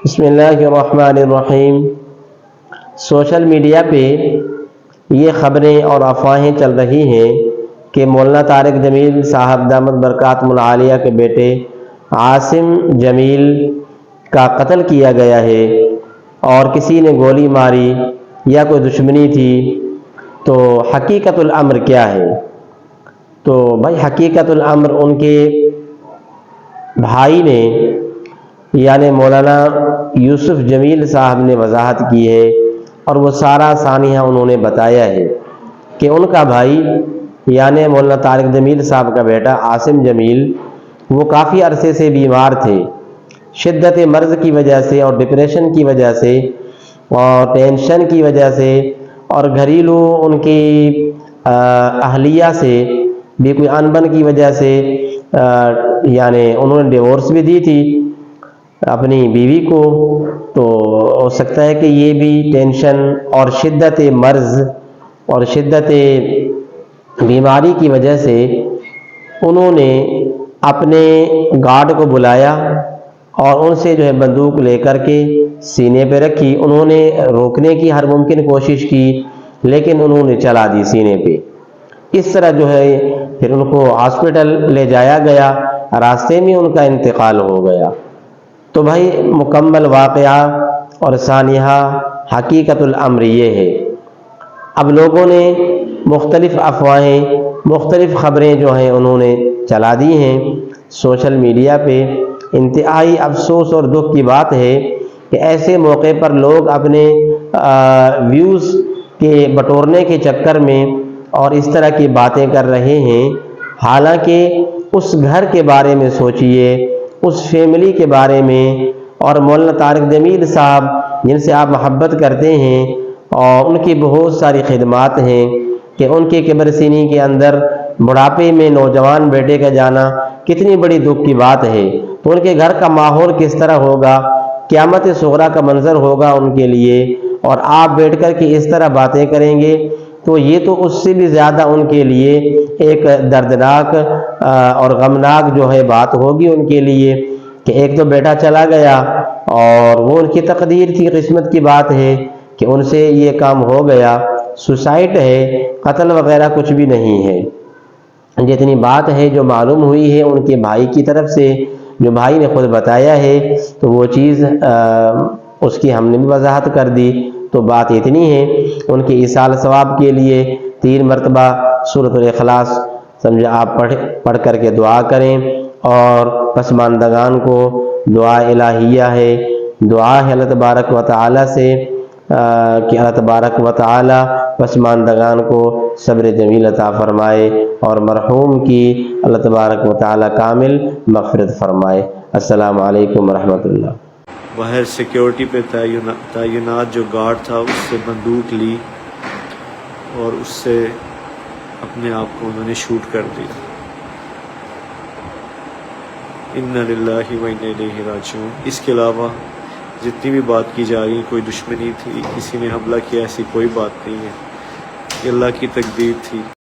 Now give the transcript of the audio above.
بسم اللہ الرحمن الرحیم۔ سوشل میڈیا پہ یہ خبریں اور افواہیں چل رہی ہیں کہ مولانا طارق جمیل صاحب دامت برکاتہ العالیہ کے بیٹے عاصم جمیل کا قتل کیا گیا ہے اور کسی نے گولی ماری یا کوئی دشمنی تھی، تو حقیقت الامر کیا ہے؟ تو بھائی حقیقت الامر ان کے بھائی نے یعنی مولانا یوسف جمیل صاحب نے وضاحت کی ہے، اور وہ سارا سانحہ انہوں نے بتایا ہے کہ ان کا بھائی یعنی مولانا طارق جمیل صاحب کا بیٹا عاصم جمیل وہ کافی عرصے سے بیمار تھے، شدت مرض کی وجہ سے اور ڈپریشن کی وجہ سے اور ٹینشن کی وجہ سے اور گھریلو ان کی اہلیہ سے بھی کوئی انبن کی وجہ سے یعنی انہوں نے ڈیورس بھی دی تھی اپنی بیوی کو، تو ہو سکتا ہے کہ یہ بھی ٹینشن اور شدت مرض اور شدت بیماری کی وجہ سے انہوں نے اپنے گارڈ کو بلایا اور ان سے جو ہے بندوق لے کر کے سینے پہ رکھی۔ انہوں نے روکنے کی ہر ممکن کوشش کی لیکن انہوں نے چلا دی سینے پہ۔ اس طرح جو ہے پھر ان کو ہاسپٹل لے جایا گیا، راستے میں ان کا انتقال ہو گیا۔ تو بھائی مکمل واقعہ اور سانحہ حقیقت الامر یہ ہے۔ اب لوگوں نے مختلف افواہیں مختلف خبریں جو ہیں انہوں نے چلا دی ہیں سوشل میڈیا پہ۔ انتہائی افسوس اور دکھ کی بات ہے کہ ایسے موقع پر لوگ اپنے ویوز کے بٹورنے کے چکر میں اور اس طرح کی باتیں کر رہے ہیں، حالانکہ اس گھر کے بارے میں سوچئے، اس فیملی کے بارے میں، اور مولانا طارق جمیل صاحب جن سے آپ محبت کرتے ہیں اور ان کی بہت ساری خدمات ہیں کہ ان کے قبر سینی کے اندر بڑھاپے میں نوجوان بیٹے کا جانا کتنی بڑی دکھ کی بات ہے۔ تو ان کے گھر کا ماحول کس طرح ہوگا، قیامت صغریٰ کا منظر ہوگا ان کے لیے، اور آپ بیٹھ کر کے اس طرح باتیں کریں گے تو یہ تو اس سے بھی زیادہ ان کے لیے ایک دردناک اور غمناک جو ہے بات ہوگی ان کے لیے کہ ایک تو بیٹا چلا گیا اور وہ ان کی تقدیر تھی، قسمت کی بات ہے کہ ان سے یہ کام ہو گیا، سوسائٹ ہے، قتل وغیرہ کچھ بھی نہیں ہے۔ جتنی بات ہے جو معلوم ہوئی ہے ان کے بھائی کی طرف سے، جو بھائی نے خود بتایا ہے، تو وہ چیز اس کی ہم نے بھی وضاحت کر دی۔ تو بات اتنی ہے، ان کے ایصال ثواب کے لیے 3 مرتبہ سورۃ الاخلاص سمجھے آپ پڑھ کر کے دعا کریں، اور پسماندگان کو دعا الہیہ ہے، دعا ہے اللہ تبارک و تعالی سے کہ اللہ تبارک و تعالی پسماندگان کو صبر جمیل عطا فرمائے اور مرحوم کی اللہ تبارک و تعالی کامل مغفرت فرمائے۔ السلام علیکم ورحمۃ اللہ۔ باہر سیکیورٹی پہ تعینات جو گارڈ تھا اس سے بندوق لی اور اس سے اپنے آپ کو انہوں نے شوٹ کر دیا۔ انا للہ و انا الیہ راجعون۔ اس کے علاوہ جتنی بھی بات کی جا رہی ہے، کوئی دشمنی تھی، کسی نے حملہ کیا، ایسی کوئی بات نہیں ہے، یہ اللہ کی تقدیر تھی۔